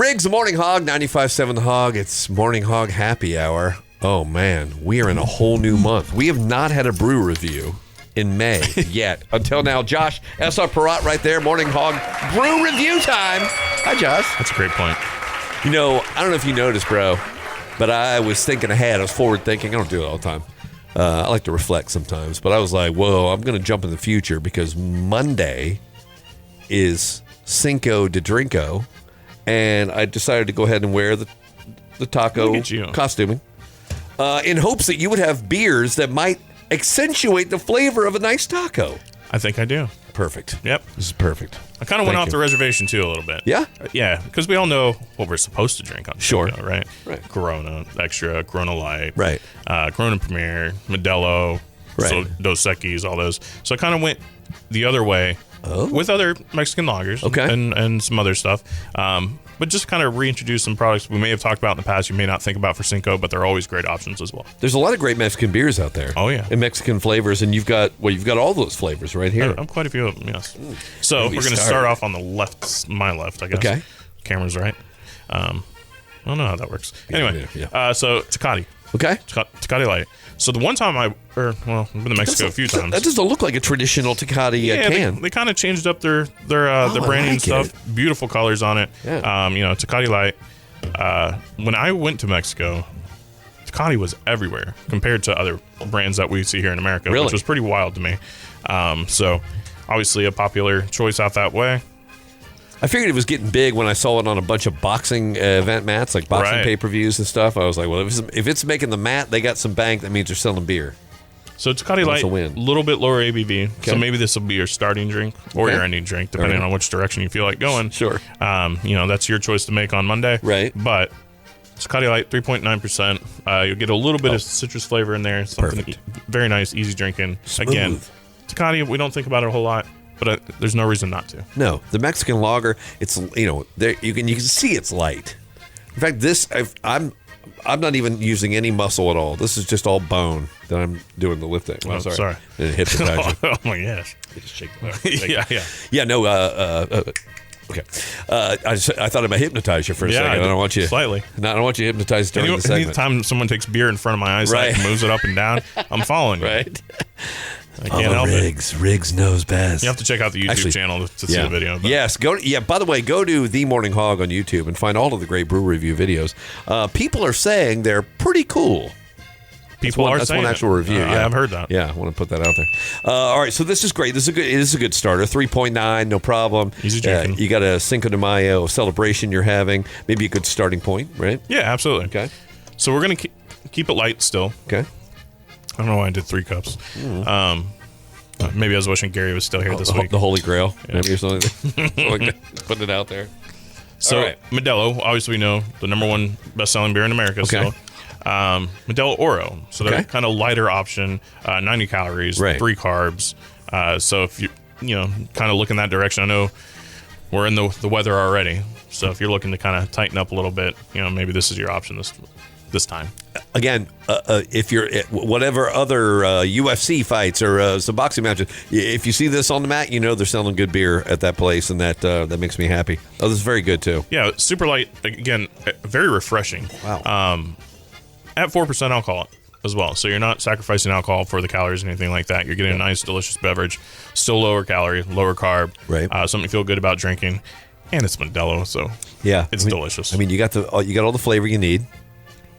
Riggs, the Morning Hog, 95.7 The Hog. It's Morning Hog Happy Hour. Oh, man, we are in a whole new month. We have not had a brew review in May yet. Until now, Josh, SR Perrott right there, Morning Hog brew review time. Hi, Josh. That's a great point. You know, I don't know if you noticed, bro, but I was thinking ahead. I was forward thinking. I don't do it all the time. I like to reflect sometimes, but I was like, whoa, I'm going to jump in the future because Monday is Cinco de Drinko, and I decided to go ahead and wear the taco costuming in hopes that you would have beers that might accentuate the flavor of a nice taco. I think I do. Perfect. Yep. This is perfect. I kind of went off the reservation, too, a little bit. Yeah? Yeah, because we all know what we're supposed to drink on Cinco, right? Right. Corona Extra, Corona Light. Right. Corona Premier, Modelo, right. Dos Equis, all those. So I kind of went the other way with other Mexican lagers and some other stuff. But just kind of reintroduce some products we may have talked about in the past, you may not think about for Cinco, but they're always great options as well. There's a lot of great Mexican beers out there. Oh, yeah. And Mexican flavors, and you've got all those flavors right here. I'm quite a few of them, yes. So we're going to start off on the left, my left, I guess. Okay. Camera's right. I don't know how that works. Anyway, so Tecate. Okay. Tecate Light. So the one time I've been to Mexico a few times. That doesn't look like a traditional Tecate can. They kind of changed up their branding and stuff. Beautiful colors on it. Yeah. Tecate Light. When I went to Mexico, Tecate was everywhere compared to other brands that we see here in America, which was pretty wild to me. So obviously a popular choice out that way. I figured it was getting big when I saw it on a bunch of boxing event mats, like boxing pay-per-views and stuff. I was like, well, if it's making the mat, they got some bank. That means they're selling beer. So Tecate Light, a little bit lower ABV. Okay. So maybe this will be your starting drink or your ending drink, depending on which direction you feel like going. Sure. That's your choice to make on Monday. Right. But Tecate Light, 3.9%. You'll get a little bit of citrus flavor in there. Something very nice, easy drinking. Smooth. Again, Tecate, we don't think about it a whole lot. But there's no reason not to. No, the Mexican lager, it's there you can see it's light. In fact, I'm not even using any muscle at all. This is just all bone that I'm doing the lifting. Oh, sorry. Didn't hypnotize you. Oh my gosh. Just shake Yeah. No. Okay. I thought I might hypnotize you for a second. I don't want you slightly. No, I don't want you hypnotized during the segment. Anytime someone takes beer in front of my eyes and moves it up and down, I'm following you. Right. I can't help it. Riggs knows best. You have to check out the YouTube channel to see the video. Yes. By the way, go to The Morning Hog on YouTube and find all of the great brew review videos. People are saying they're pretty cool. That's one actual review. I've heard that. Yeah, I want to put that out there. All right, so this is great. This is a good starter. 3.9, no problem. Easy drinking. You got a Cinco de Mayo celebration you're having. Maybe a good starting point, right? Yeah, absolutely. Okay. So we're going to keep it light still. Okay. I don't know why I did 3 cups. Maybe I was wishing Gary was still here this week. The Holy Grail, maybe or something. Putting it out there. So Modelo, obviously we know the #1 best-selling beer in America. Okay. So Modelo Oro. So they're kind of lighter option, 90 calories, 3 carbs. So if you kind of look in that direction, I know we're in the weather already. So if you're looking to kind of tighten up a little bit, maybe this is your option this time. Again, if you're at whatever other UFC fights or some boxing matches, if you see this on the mat, they're selling good beer at that place, and that makes me happy. Oh, this is very good too. Yeah, super light. Again, very refreshing. Wow. At 4% alcohol as well, so you're not sacrificing alcohol for the calories or anything like that. You're getting a nice, delicious beverage, still lower calorie, lower carb. Right. Something you feel good about drinking, and it's Modelo, so it's delicious. You got all the flavor you need.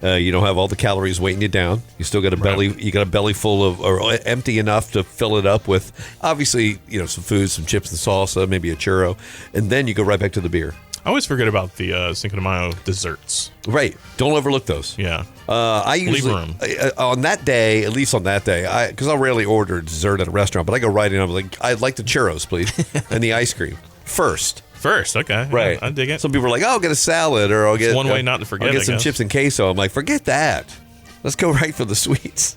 You don't have all the calories weighing you down. You still got a belly. You got a belly full of, or empty enough to fill it up with, obviously, some food, some chips and salsa, maybe a churro, and then you go right back to the beer. I always forget about the Cinco de Mayo desserts. Right. Don't overlook those. Yeah. I usually, leave room. On that day, at least on that day, because I'll rarely order dessert at a restaurant, but I go right in. I'm like, I'd like the churros, please, and the ice cream first. Okay. Right. Yeah, I dig it. Some people are like, I'll get a salad, or I'll get one way not to forget. I'll get some chips and queso. I'm like, forget that. Let's go right for the sweets.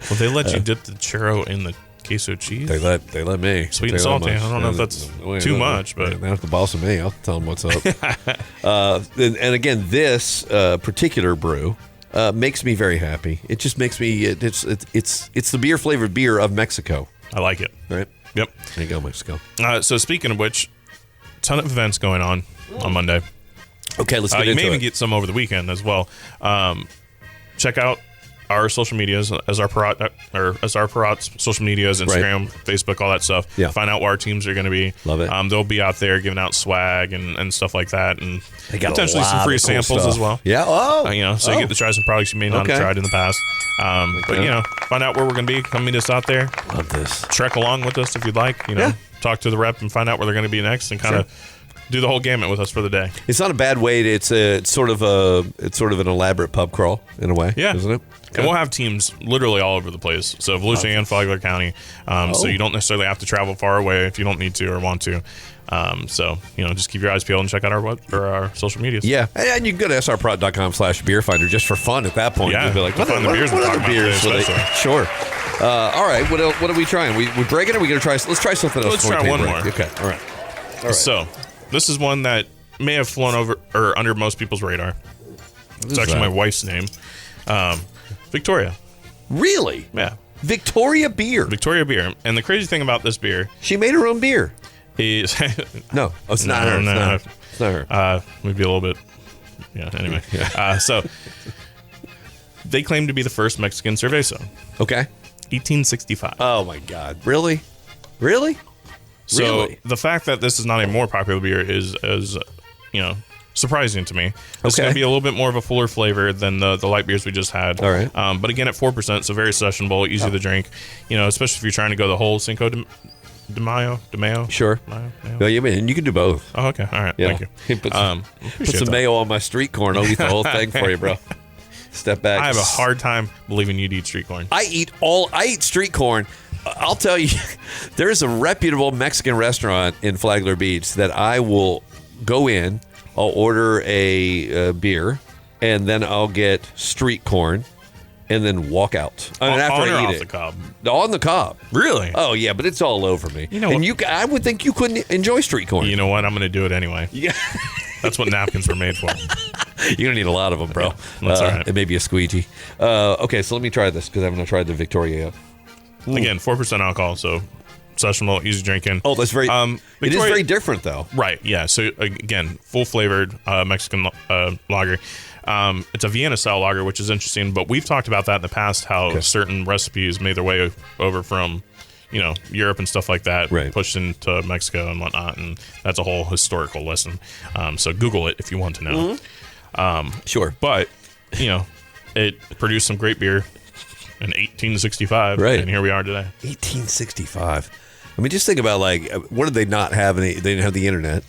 Well, they let you dip the churro in the queso cheese. They let me. Sweet and salty. I don't know if that's too much, but they don't have to boss with me. I'll tell them what's up. And again, this particular brew makes me very happy. It just makes me. It's the beer flavored beer of Mexico. I like it. Right. Yep. There you go, Mexico. So speaking of which, ton of events going on Monday. Okay, let's get into it. You may even it. get some over the weekend as well. Check out our social medias, SR Perrott's social medias, Instagram, Facebook, all that stuff. Yeah. Find out what our teams are going to be. Love it. They'll be out there giving out swag and stuff like that, and they got potentially some free samples as well. Yeah. So you get to try some products you may not have tried in the past. But find out where we're going to be. Come meet us out there. Love this. Trek along with us if you'd like. Talk to the rep and find out where they're going to be next, and kind of do the whole gamut with us for the day. It's not a bad way. It's sort of an elaborate pub crawl in a way. Yeah, isn't it? And we'll have teams literally all over the place. So Volusia and Flagler County. So you don't necessarily have to travel far away if you don't need to or want to. Just keep your eyes peeled and check out our social medias. Yeah, and you can go to srprod.com/beerfinder just for fun at that point. Yeah, you'll be like, find the beers we're talking about today, Sure. All right, what are we trying? We breaking it? We're going to try. Let's try something else. Let's try one more. Okay, all right. So this is one that may have flown over or under most people's radar. It's actually my wife's name. Victoria. Really? Yeah. Victoria beer. And the crazy thing about this beer, she made her own beer. Is no, it's not her. No. It's not her. Maybe a little bit. Yeah. Anyway. So they claim to be the first Mexican cerveza. Okay. 1865. Oh my God! Really? So the fact that this is not a more popular beer is surprising to me. It's going to be a little bit more of a fuller flavor than the light beers we just had. All right. But again, at 4%, so very sessionable, easy to drink. Especially if you're trying to go the whole Cinco de Mayo. Sure. Mayo. No, you can do both. Oh, okay. All right. Yeah. Thank you. Put some mayo on my street corn. I'll eat the whole thing for you, bro. Step back. I have a hard time believing you'd eat street corn. I eat street corn. I'll tell you, there is a reputable Mexican restaurant in Flagler Beach that I will go in. I'll order a beer, and then I'll get street corn, and then walk out. On after the cob? On the cob. Really? Oh yeah, but it's all over me. I would think you couldn't enjoy street corn. You know what? I'm going to do it anyway. Yeah. That's what napkins were made for. You don't need a lot of them, bro. Yeah, that's all right. It may be a squeegee. Okay, so let me try this because I haven't tried the Victoria yet. Again, 4% alcohol, so sessionable, easy drinking. Oh, that's very. It is very different, though. Right. Yeah. So again, full flavored Mexican lager. It's a Vienna style lager, which is interesting. But we've talked about that in the past. How certain recipes made their way over from Europe and stuff like that, pushed into Mexico and whatnot, and that's a whole historical lesson. So Google it if you want to know. Mm-hmm. Sure. But it produced some great beer in 1865, and here we are today. 1865. I mean, just think about what did they not have? They didn't have the internet.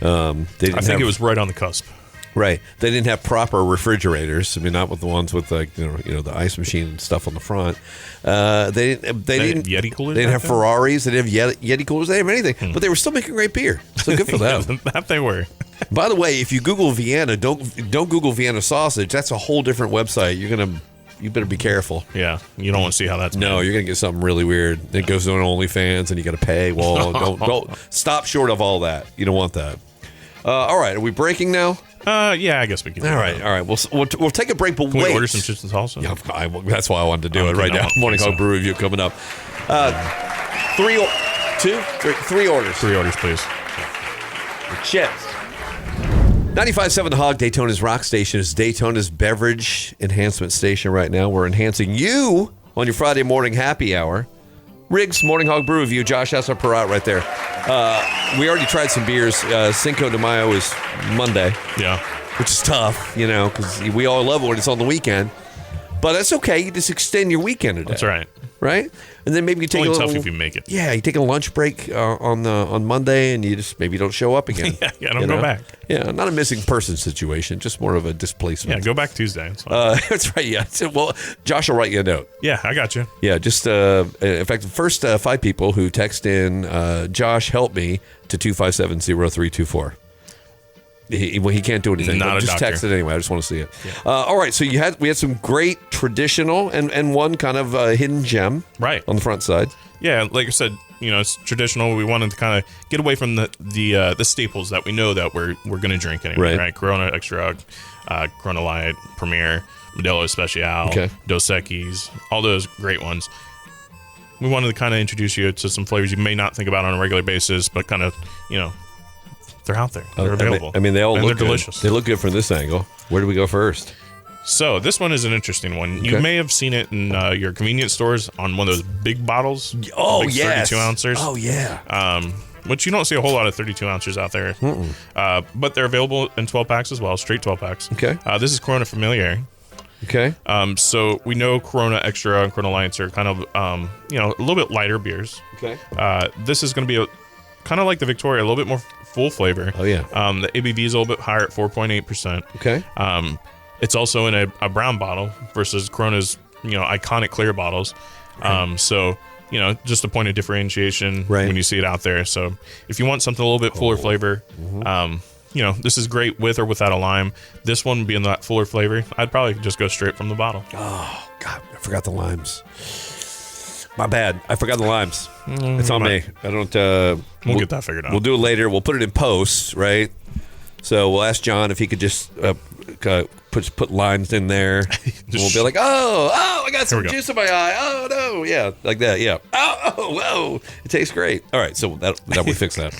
I think it was right on the cusp. Right. They didn't have proper refrigerators. I mean, not with the ones with the ice machine and stuff on the front. They didn't Yeti coolers. They didn't have Ferraris. They didn't have Yeti coolers. They didn't have anything. But they were still making great beer. So good for them. That they were. By the way, if you Google Vienna, don't Google Vienna sausage. That's a whole different website. You better be careful. Yeah, you don't want to see how that's made. No, you're gonna get something really weird. It goes on OnlyFans, and you got to pay. Well, don't stop short of all that. You don't want that. All right, are we breaking now? Yeah, I guess we can. All right. We'll take a break, but can wait. We order some chips and salsa? Yeah, that's why I wanted to do it right now. Morning Hog Brew Review coming up. 3 orders. 3 orders, please. Chips. 95.7 The Hog, Daytona's rock station, is Daytona's beverage enhancement station right now. We're enhancing you on your Friday morning happy hour. Riggs, Morning Hog Brew Review, Josh SR Perrott right there. We already tried some beers. Cinco de Mayo is Monday. Yeah. Which is tough, because we all love it when it's on the weekend. But that's okay. You just extend your weekend a day. That's right. Right? And then maybe you take a little... tough if you make it. Yeah, you take a lunch break on Monday, and you just maybe don't show up again. Don't go back. Yeah, not a missing person situation, just more of a displacement. Yeah, go back Tuesday. It's fine. That's right, yeah. Well, Josh will write you a note. Yeah, I got you. Yeah, just, in fact, the first 5 people who text in, Josh, help me, to 257-0324. He can't do anything. Not a just doctor. text it anyway. I just want to see it. Yeah. All right. So we had some great traditional and one kind of hidden gem on the front side. Yeah, like I said, it's traditional. We wanted to kind of get away from the staples that we know that we're going to drink anyway. Right. Corona Extra, Corona Light, Premier, Modelo Especial, Dos Equis, all those great ones. We wanted to kind of introduce you to some flavors you may not think about on a regular basis, but kind of They're out there. They're available. I mean, they all look they're good. delicious. They look good from this angle. Where do we go first? So this one is an interesting one. You may have seen it in your convenience stores on one of those big bottles. Oh, big yes. 32 ounces. Oh, yeah. Which you don't see a whole lot of 32 ounces out there. But they're available in 12 packs as well, straight 12 packs. Okay. This is Corona Familiar. Okay. So we know Corona Extra and Corona Lights are kind of, a little bit lighter beers. Okay. This is going to be kind of like the Victoria, a little bit more full flavor. Oh, yeah. The ABV is a little bit higher at 4.8%. Okay. It's also in a brown bottle versus Corona's, iconic clear bottles. Okay. So, just a point of differentiation when you see it out there. So if you want something a little bit fuller flavor, this is great with or without a lime. This one being that fuller flavor, I'd probably just go straight from the bottle. Oh, God, I forgot the limes. My bad. I forgot the limes. It's on me. I don't... we'll get that figured out. We'll do it later. We'll put it in post, right? So we'll ask John if he could just put limes in there. We'll be like, oh, I got some juice in my eye. Oh, no. Yeah, like that. Yeah. Oh, it tastes great. All right, so that we fix that.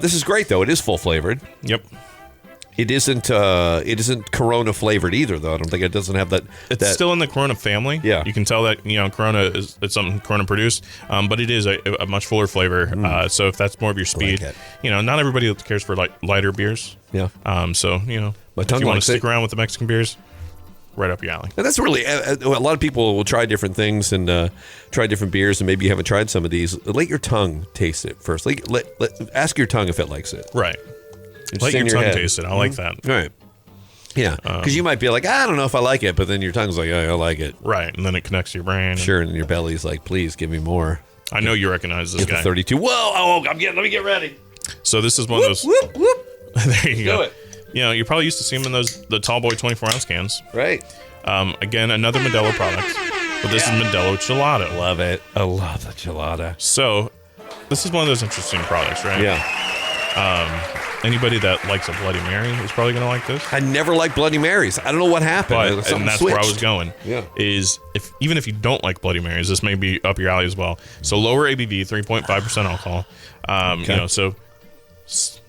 This is great, though. It is full flavored. Yep. It isn't Corona flavored either, though. I don't think it doesn't have that. It's still in the Corona family. Yeah, you can tell that Corona it's something Corona produced, but it is a much fuller flavor. So if that's more of your speed, not everybody cares for like lighter beers. Yeah. So if you want to stick around with the Mexican beers, right up your alley. And that's really a lot of people will try different things and try different beers, and maybe you haven't tried some of these. Let your tongue taste it first. Ask your tongue if it likes it. Right. Let your tongue taste it. I like that. Right. Yeah. Because you might be like, I don't know if I like it, but then your tongue's like, I like it. Right. And then it connects to your brain. Sure. And your belly's like, please give me more. I know you recognize this guy. 32. Whoa. Oh, let me get ready. So this is one of those. Whoop, whoop. There you go. Do it. You're probably used to seeing them in the tall boy 24-ounce cans. Right. Again, another Modelo product. But this is Modelo Gelato. Love it. I love the gelato. So this is one of those interesting products, right? Yeah. Anybody that likes a Bloody Mary is probably going to like this. I never liked Bloody Marys. I don't know what happened. And that's where I was going. Yeah. Is even if you don't like Bloody Marys, this may be up your alley as well. So lower ABV, 3.5% alcohol. So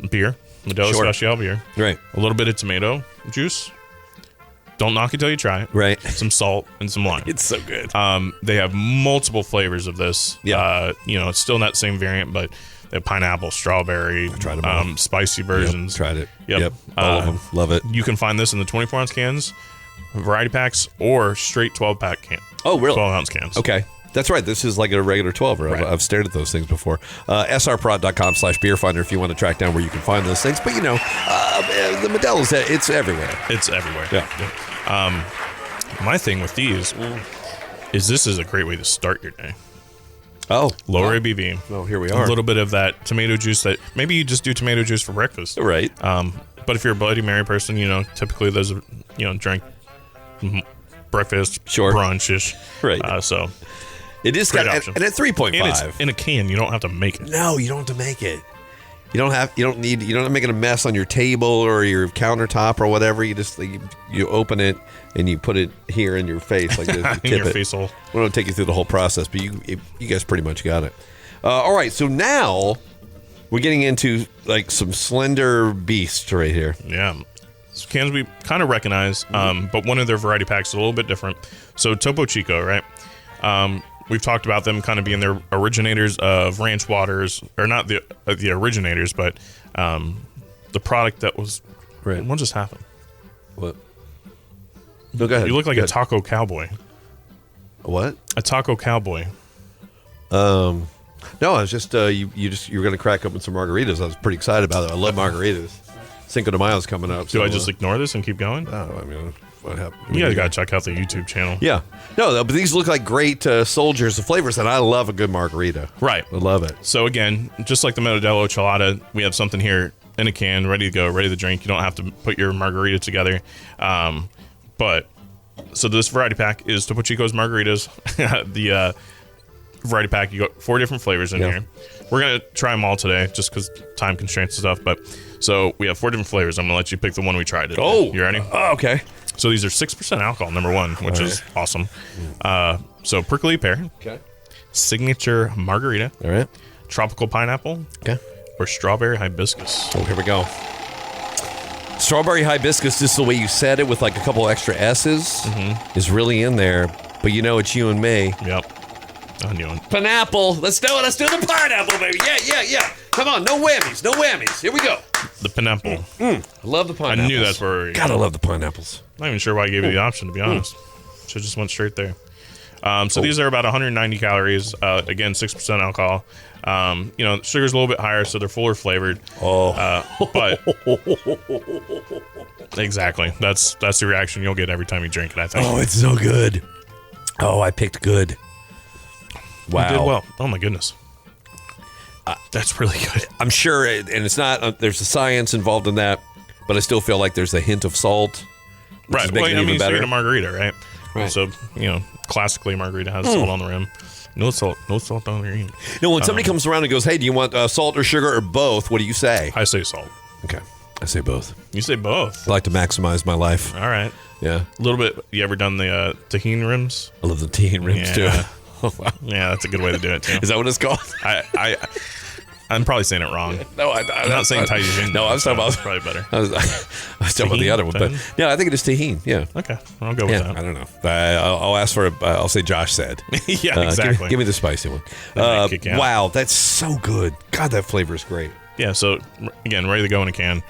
beer, Modelo Special beer. Right. A little bit of tomato juice. Don't knock it till you try it. Right. Some salt and some lime. It's so good. They have multiple flavors of this. Yeah. It's still in that same variant, but they have pineapple, strawberry, tried them all. spicy versions. Yep, tried it. Yep. All of them. Love it. You can find this in the 24-ounce cans, variety packs, or straight 12-pack cans. Oh, really? 12-ounce cans. Okay. That's right. This is like a regular 12er. Right. I've stared at those things before. srprod.com/beerfinder if you want to track down where you can find those things. But, the Modelo's, it's everywhere. It's everywhere. Yeah. My thing with these is this is a great way to start your day. Oh. Lower ABV. Oh, here we are. A little bit of that tomato juice that maybe you just do tomato juice for breakfast. Right. But if you're a Bloody Mary person, typically those are, drink breakfast, brunch-ish. Right. So it is great got, option. and at 3.5. And it's in a can. You don't have to make it. No, you don't have to make it. You don't have to make it a mess on your table or your countertop or whatever. You just you open it and you put it here in your face like this. In your face hole. We don't take you through the whole process, but you guys pretty much got it. All right, so now we're getting into like some slender beasts right here. Yeah. Some cans we kind of recognize, but one of their variety packs is a little bit different. So Topo Chico, right? We've talked about them kind of being the originators of ranch waters, or not the originators, but the product that was. Right. What just happened? What? No, go ahead. You look like a taco cowboy. What? A taco cowboy. No, I was just you were going to crack open some margaritas. I was pretty excited about it. I love margaritas. Cinco de Mayo is coming up. Do I just ignore this and keep going? I mean, what happened? You guys got to check out the YouTube channel. Yeah. No, but these look like great soldiers of flavors, and I love a good margarita. Right. I love it. So, again, just like the Modelo Chelada, we have something here in a can, ready to go, ready to drink. You don't have to put your margarita together. So this variety pack is Topo Chico's margaritas. The variety pack, you got 4 different flavors in here. We're going to try them all today just because time constraints and stuff. But so we have 4 different flavors. I'm going to let you pick the one we tried today. Oh. You ready? Oh, okay. So these are 6% alcohol, number 1, which is awesome. So prickly pear. Okay. Signature margarita. All right. Tropical pineapple. Okay. or strawberry hibiscus? Oh, here we go. Strawberry hibiscus, just the way you said it with like a couple extra S's, is really in there. But you know, it's you and me. Yep. I knew it. Pineapple. Let's do it. Let's do the pineapple, baby. Yeah. Come on. No whammies. Here we go. The pineapple. I love the pineapples. I knew that's where we were. Gotta love the pineapples. Not even sure why I gave you the option, to be honest. Should just went straight there. So these are about 190 calories. Again, 6% alcohol. Sugar's a little bit higher, so they're fuller flavored. But exactly, that's the reaction you'll get every time you drink it, I think. Oh, it's so good. Oh, I picked good. Wow. You did well. Oh my goodness. That's really good. I'm sure, and it's not. There's a science involved in that, but I still feel like there's a hint of salt. Right. Well, I mean, better. It's a margarita, right? Right. So classically, margarita has salt on the rim. No salt on the rim. No, when somebody comes around and goes, "Hey, do you want salt or sugar or both?" What do you say? I say salt. Okay, I say both. You say both. I like to maximize my life. All right. Yeah. A little bit. You ever done the tahini rims? I love the tahini rims too. Oh, wow. Yeah, that's a good way to do it too. Is that what it's called? I'm probably saying it wrong. No, I'm not saying tahini. No, I was talking about probably better. I was talking about the other one, but yeah, I think it is tahini. Yeah. Okay, I'll go with that. I don't know. I'll ask for. I'll say Josh said. Yeah, exactly. Give me the spicy one. Wow, that's so good. God, that flavor is great. Yeah. So again, ready to go in a can.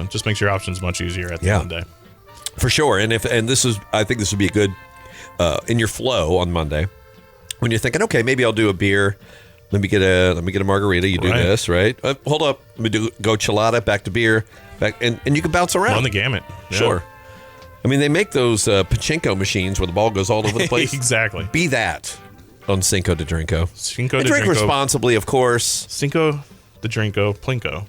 Just makes your options much easier at the end of the day. For sure. And I think this would be a good in your flow on Monday when you're thinking, okay, maybe I'll do a beer. Let me get a margarita. You do this, right? Hold up. Let me go chelada, back to beer, back, and you can bounce around. Run the gamut. Yeah. Sure. I mean, they make those pachinko machines where the ball goes all over the place. Exactly. Be that on Cinco de Drinko. Cinco de Drink Drinko. responsibly, of course. Cinco de Drinko, Plinko.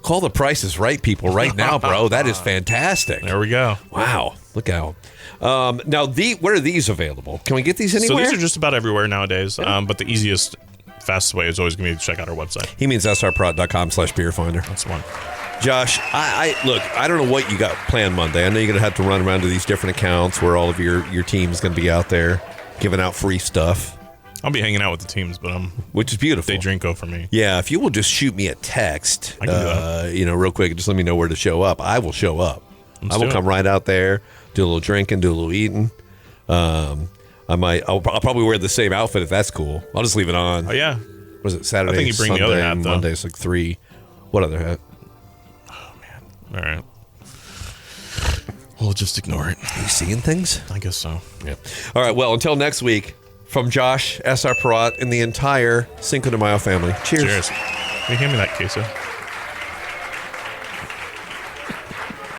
Call the prices right, people, right now, bro. That is fantastic. There we go. Wow. Look out. Now, where are these available? Can we get these anywhere? So these are just about everywhere nowadays. But the easiest, fastest way is always going to be to check out our website. He means srperrott.com/beerfinder. That's the one. Josh, I don't know what you got planned Monday. I know you're going to have to run around to these different accounts where all of your team is going to be out there giving out free stuff. I'll be hanging out with the teams, but which is beautiful. They Drinko for me. Yeah, if you will just shoot me a text, I can do that. Real quick, just let me know where to show up. I will show up. I will come right out there, do a little drinking, do a little eating. I'll probably wear the same outfit if that's cool. I'll just leave it on. Oh yeah. Was it Saturday? I think you bring Sunday, the other hat though. Monday's like 3. What other hat? Oh man. All right. We'll just ignore it. Are you seeing things? I guess so. Yeah. All right. Well, until next week, from Josh, SR Perrott, and the entire Cinco de Mayo family. Cheers. Cheers. Can you hand me that queso?